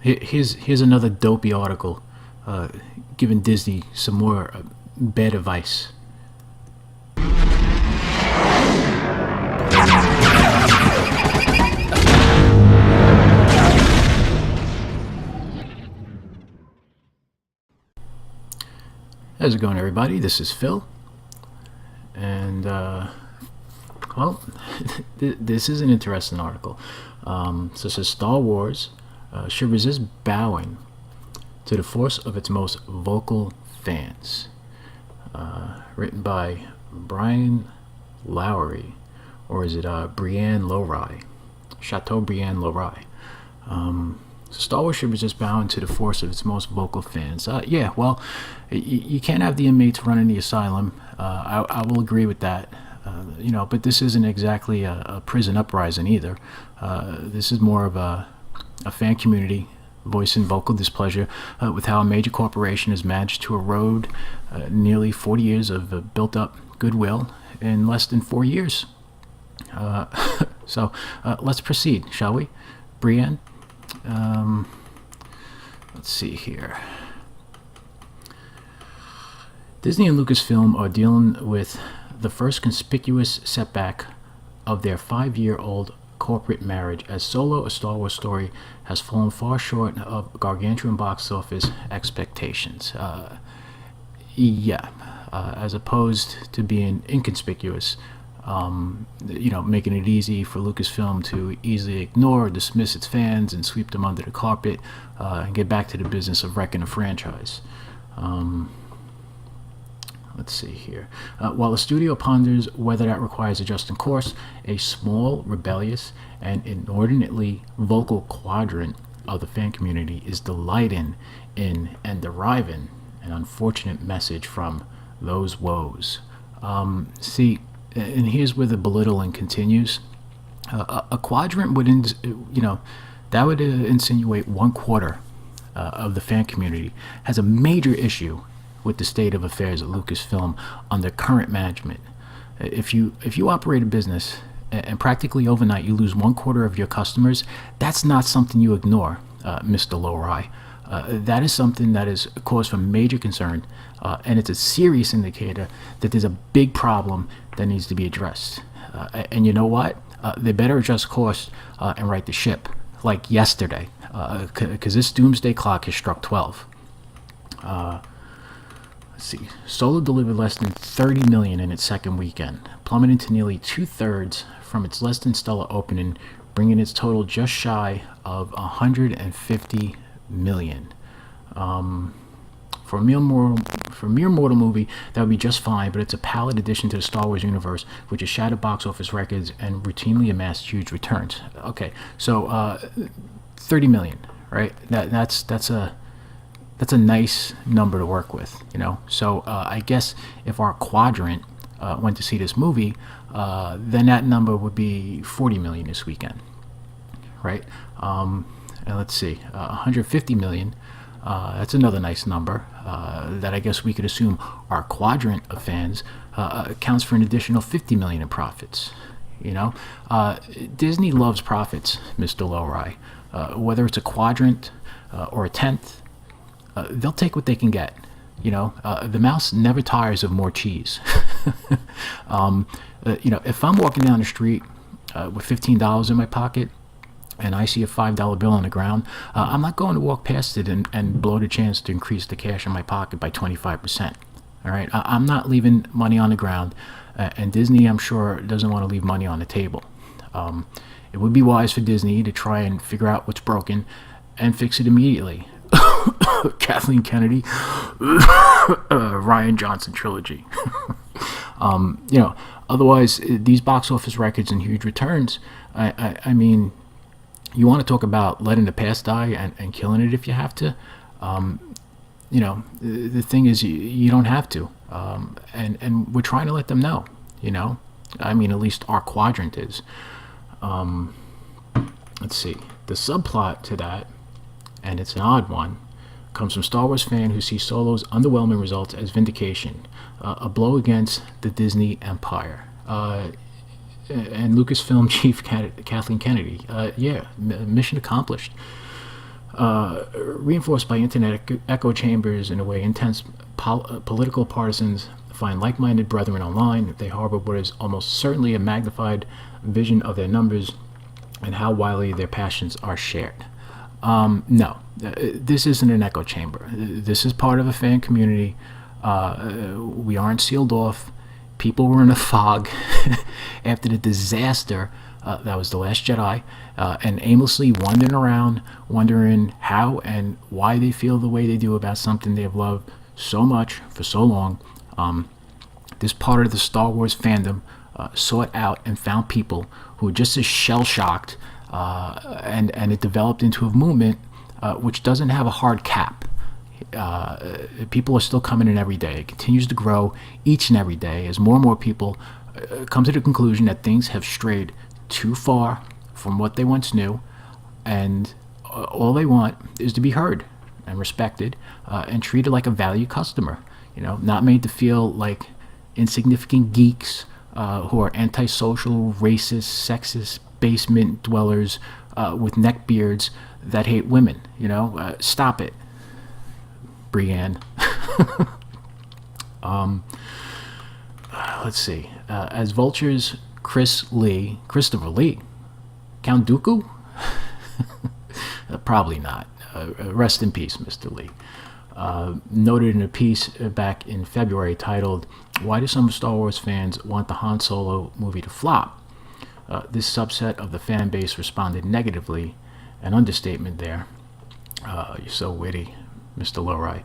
Here's another dopey article giving Disney some more bad advice. How's it going, everybody? This is Phil, and well, this is an interesting article. So it says Star Wars should resist bowing to the force of its most vocal fans. Written by Brian Lawry, or is it Brienne Lawry? Chateaubriand Lawry. So Star Wars should resist bowing to the force of its most vocal fans. Yeah, well, you can't have the inmates running the asylum. I will agree with that. But this isn't exactly a prison uprising either. This is more of a fan community voicing vocal displeasure with how a major corporation has managed to erode nearly 40 years of built-up goodwill in less than 4 years. So let's proceed, shall we? Brienne? Let's see here. Disney and Lucasfilm are dealing with the first conspicuous setback of their 5-year-old corporate marriage, as Solo, a Star Wars story, has fallen far short of gargantuan box office expectations. As opposed to being inconspicuous, making it easy for Lucasfilm to easily ignore or dismiss its fans and sweep them under the carpet and get back to the business of wrecking a franchise. Let's see here. While the studio ponders whether that requires adjusting course, a small, rebellious, and inordinately vocal quadrant of the fan community is delighting in and deriving an unfortunate message from those woes. And here's where the belittling continues. A quadrant would, that would insinuate 1/4 of the fan community has a major issue with the state of affairs at Lucasfilm under current management. If you operate a business and practically overnight you lose 1/4 of your customers, that's not something you ignore, Mr. Lawry. That is something that is a cause for major concern, and it's a serious indicator that there's a big problem that needs to be addressed. And you know what? They better adjust course and right the ship, like yesterday, because this doomsday clock has struck 12. Let's see. Solo delivered less than 30 million in its second weekend, plummeting to nearly 2/3 from its less than stellar opening, bringing its total just shy of 150 million. For a mere mortal movie, that would be just fine, but it's a pallid addition to the Star Wars universe, which has shattered box office records and routinely amassed huge returns. Okay, so 30 million, right? That's a nice number to work with, So I guess if our quadrant went to see this movie, then that number would be 40 million this weekend, right? And let's see, 150 million. That's another nice number that I guess we could assume our quadrant of fans accounts for an additional 50 million in profits. Disney loves profits, Mr. Lawry. Whether it's a quadrant or a tenth, they'll take what they can get. The mouse never tires of more cheese. If I'm walking down the street with $15 in my pocket, and I see a $5 bill on the ground, I'm not going to walk past it and blow the chance to increase the cash in my pocket by 25%. All right, I'm not leaving money on the ground, and Disney, I'm sure, doesn't want to leave money on the table. It would be wise for Disney to try and figure out what's broken and fix it immediately. Kathleen Kennedy, Ryan Johnson trilogy. Otherwise, these box office records and huge returns, I mean, you want to talk about letting the past die and killing it if you have to. The thing is, you don't have to. And we're trying to let them know, I mean, at least our quadrant is. Let's see. The subplot to that, and it's an odd one, comes from Star Wars fan who sees Solo's underwhelming results as vindication, a blow against the Disney empire. And Lucasfilm chief Kathleen Kennedy. Mission accomplished. Reinforced by internet echo chambers in a way intense political partisans find like-minded brethren online. They harbor what is almost certainly a magnified vision of their numbers and how widely their passions are shared. No, this isn't an echo chamber. This is part of a fan community. We aren't sealed off. People were in a fog after the disaster that was The Last Jedi, and aimlessly wandering around, wondering how and why they feel the way they do about something they've loved so much for so long. This part of the Star Wars fandom sought out and found people who were just as shell-shocked, and it developed into a movement which doesn't have a hard cap. People are still coming in every day. It continues to grow each and every day as more and more people come to the conclusion that things have strayed too far from what they once knew, and all they want is to be heard and respected, and treated like a valued customer. Not made to feel like insignificant geeks who are antisocial, racist, sexist, basement dwellers with neck beards that hate women. Stop it, Brienne. Let's see. As vultures, Christopher Lee, Count Dooku? Probably not. Rest in peace, Mr. Lee. Noted in a piece back in February titled, "Why do some Star Wars fans want the Han Solo movie to flop?" This subset of the fan base responded negatively, an understatement there. You're so witty, Mr. Lawry,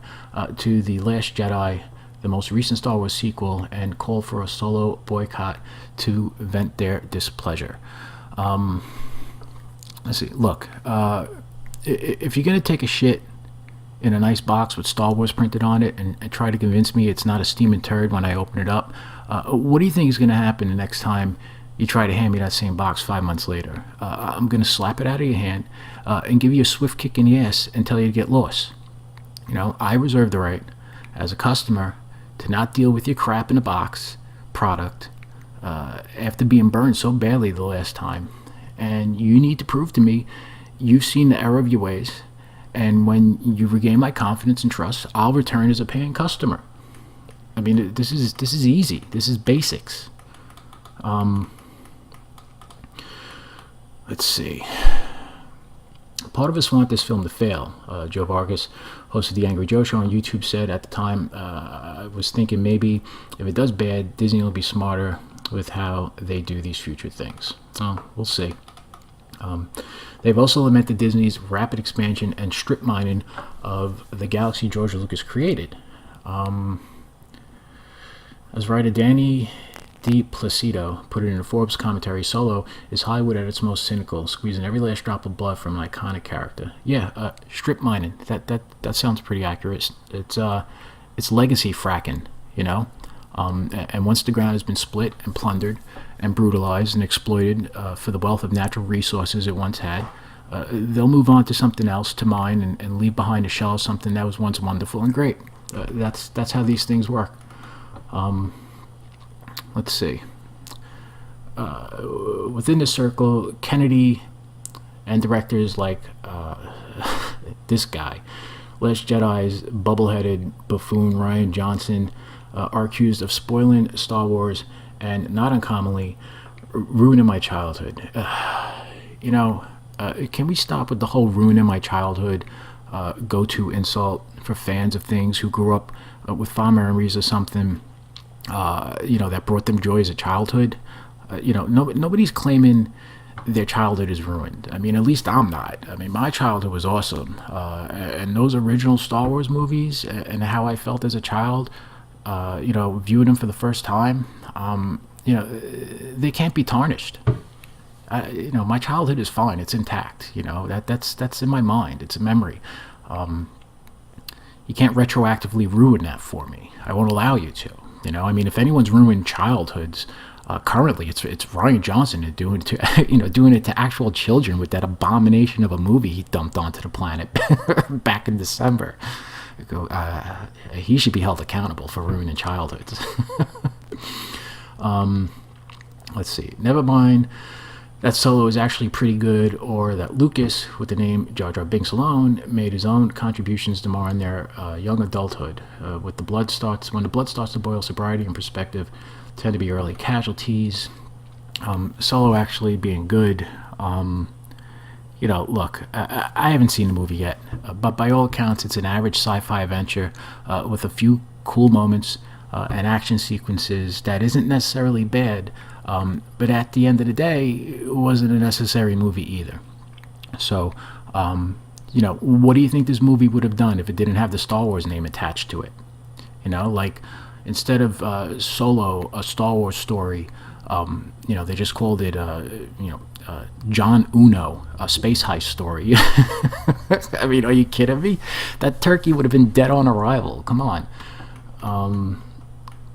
to The Last Jedi, the most recent Star Wars sequel, and called for a Solo boycott to vent their displeasure. Let's see. Look, if you're going to take a shit in a nice box with Star Wars printed on it and try to convince me it's not a steaming turd when I open it up, what do you think is going to happen the next time you try to hand me that same box 5 months later? I'm going to slap it out of your hand and give you a swift kick in the ass and tell you to get lost. I reserve the right as a customer to not deal with your crap in a box product after being burned so badly the last time. And you need to prove to me you've seen the error of your ways, and when you regain my confidence and trust, I'll return as a paying customer. I mean, this is easy. This is basics. Let's see. Part of us want this film to fail. Joe Vargas, host of the Angry Joe Show on YouTube, said at the time, I was thinking maybe if it does bad, Disney will be smarter with how they do these future things. We'll see. They've also lamented Disney's rapid expansion and strip mining of the galaxy George Lucas created. As writer Danny D. Placido put it in a Forbes commentary, Solo is Hollywood at its most cynical, squeezing every last drop of blood from an iconic character. Yeah, strip mining. That sounds pretty accurate. It's legacy fracking, and once the ground has been split and plundered and brutalized and exploited for the wealth of natural resources it once had, they'll move on to something else to mine and leave behind a shell of something that was once wonderful and great. That's how these things work. Let's see. Within the circle, Kennedy and directors like this guy, Last Jedi's bubbleheaded buffoon Rian Johnson, are accused of spoiling Star Wars and, not uncommonly, ruining my childhood. Can we stop with the whole ruining my childhood go-to insult for fans of things who grew up with fond memories of something that brought them joy as a childhood? Nobody's claiming their childhood is ruined. I mean, at least I'm not. I mean, my childhood was awesome. And those original Star Wars movies and how I felt as a child, viewing them for the first time, they can't be tarnished. My childhood is fine. It's intact. That's in my mind. It's a memory. You can't retroactively ruin that for me. I won't allow you to. If anyone's ruined childhoods, currently it's Rian Johnson doing it to actual children with that abomination of a movie he dumped onto the planet back in December. He should be held accountable for ruining childhoods. Let's see. Never mind that Solo is actually pretty good, or that Lucas, with the name Jar Jar Binks alone, made his own contributions to mar in their young adulthood. When the blood starts to boil, sobriety and perspective tend to be early casualties. Solo actually being good. Look, I haven't seen the movie yet, but by all accounts, it's an average sci-fi adventure with a few cool moments and action sequences that isn't necessarily bad, but at the end of the day, it wasn't a necessary movie either. So, what do you think this movie would have done if it didn't have the Star Wars name attached to it? Like, instead of Solo, a Star Wars story, they just called it, John Uno, a space heist story. I mean, are you kidding me? That turkey would have been dead on arrival. Come on.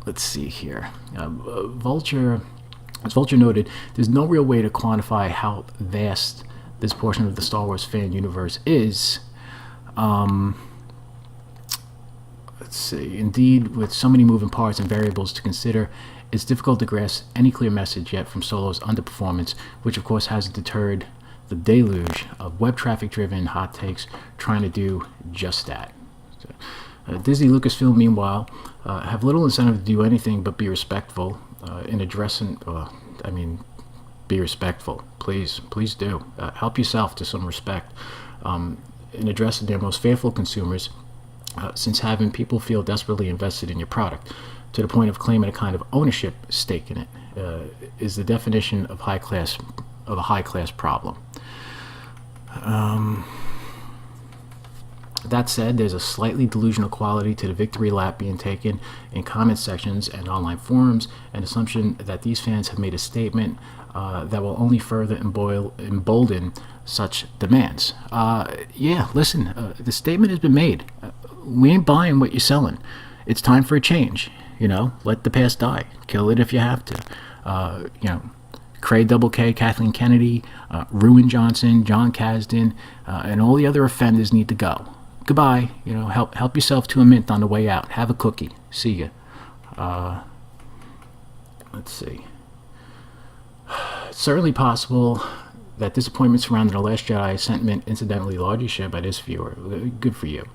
Let's see here. Vulture, as Vulture noted, there's no real way to quantify how vast this portion of the Star Wars fan universe is. Let's see. Indeed, with so many moving parts and variables to consider, it's difficult to grasp any clear message yet from Solo's underperformance, which of course has deterred the deluge of web traffic-driven hot takes trying to do just that. Disney Lucasfilm, meanwhile, have little incentive to do anything but be respectful in addressing. Be respectful, please do. Help yourself to some respect in addressing their most faithful consumers, since having people feel desperately invested in your product to the point of claiming a kind of ownership stake in it is the definition of a high class problem. That said, there's a slightly delusional quality to the victory lap being taken in comment sections and online forums, an assumption that these fans have made a statement that will only further embolden such demands. Listen, the statement has been made. We ain't buying what you're selling. It's time for a change. Let the past die. Kill it if you have to. Cray Double K, Kathleen Kennedy, Ruin Johnson, John Kasdan, and all the other offenders need to go. Goodbye. Help yourself to a mint on the way out. Have a cookie. See ya. Let's see. It's certainly possible that disappointment surrounding The Last Jedi, sentiment incidentally largely shared by this viewer. Good for you.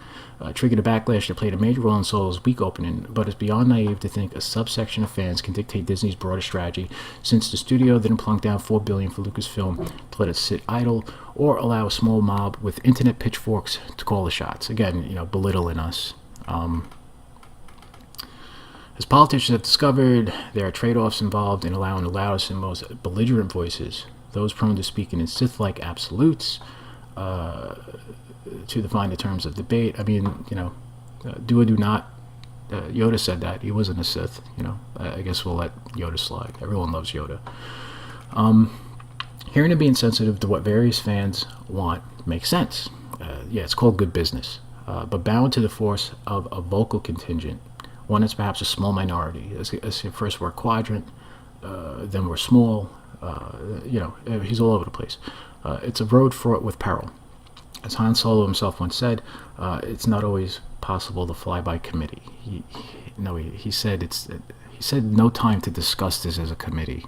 Triggered a backlash that played a major role in Solo's weak opening, but it's beyond naive to think a subsection of fans can dictate Disney's broader strategy, since the studio didn't plunk down $4 billion for Lucasfilm to let it sit idle, or allow a small mob with internet pitchforks to call the shots. Again, belittling us. As politicians have discovered, there are trade-offs involved in allowing the loudest and most belligerent voices, those prone to speaking in Sith-like absolutes, to define the terms of debate. I mean, do or do not. Yoda said that. He wasn't a Sith. I guess we'll let Yoda slide. Everyone loves Yoda. Hearing and being sensitive to what various fans want makes sense. It's called good business. But bound to the force of a vocal contingent, one that's perhaps a small minority. As first we're quadrant, then we're small. He's all over the place. It's a road fraught with peril. As Han Solo himself once said, it's not always possible to fly by committee. He said no time to discuss this as a committee.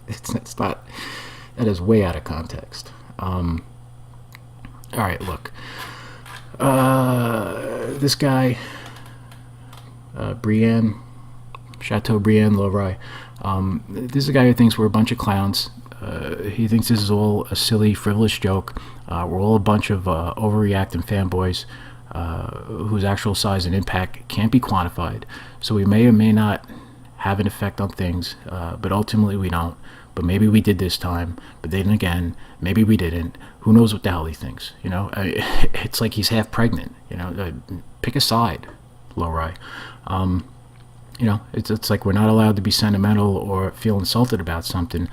It's not. That is way out of context. All right, look. This guy, Chateaubriand Lawry. This is a guy who thinks we're a bunch of clowns. He thinks this is all a silly, frivolous joke. We're all a bunch of overreacting fanboys whose actual size and impact can't be quantified. So we may or may not have an effect on things, but ultimately we don't. But maybe we did this time, but then again, maybe we didn't. Who knows what the hell he thinks? It's like he's half pregnant. Pick a side, Lawry. It's like we're not allowed to be sentimental or feel insulted about something,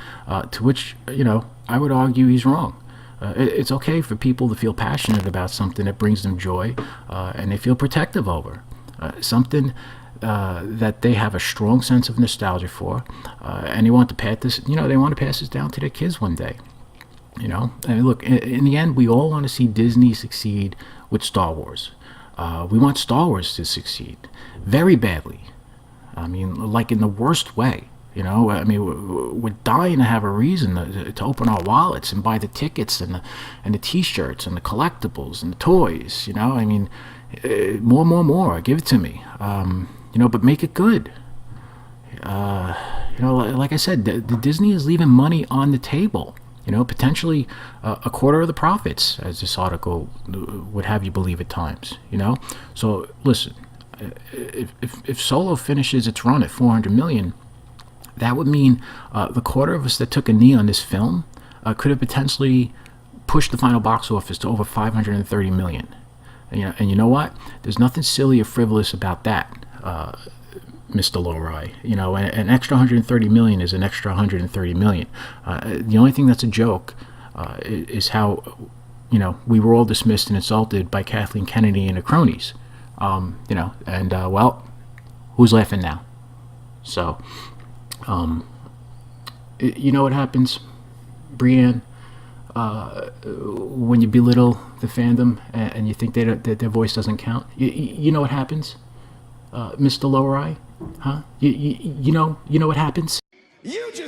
to which, I would argue he's wrong. It's okay for people to feel passionate about something that brings them joy, and they feel protective over. Something that they have a strong sense of nostalgia for, and they want to pass this, they want to pass this down to their kids one day. Look, in the end, we all want to see Disney succeed with Star Wars. We want Star Wars to succeed very badly. I mean, like in the worst way. I mean, we're dying to have a reason to open our wallets and buy the tickets and the T-shirts and the collectibles and the toys. I mean, more. Give it to me. But make it good. Like I said, the Disney is leaving money on the table. Potentially a quarter of the profits, as this article would have you believe at times. So listen, if Solo finishes its run at 400 million. That would mean the quarter of us that took a knee on this film could have potentially pushed the final box office to over 530 million. And you know what? There's nothing silly or frivolous about that, Mr. Lawry. An extra 130 million is an extra 130 million. The only thing that's a joke is how, we were all dismissed and insulted by Kathleen Kennedy and her cronies. Well, who's laughing now? So... you know what happens, Brienne, when you belittle the fandom and you think that their voice doesn't count? You know what happens, Mr. Lowry? Huh? You know what happens? You just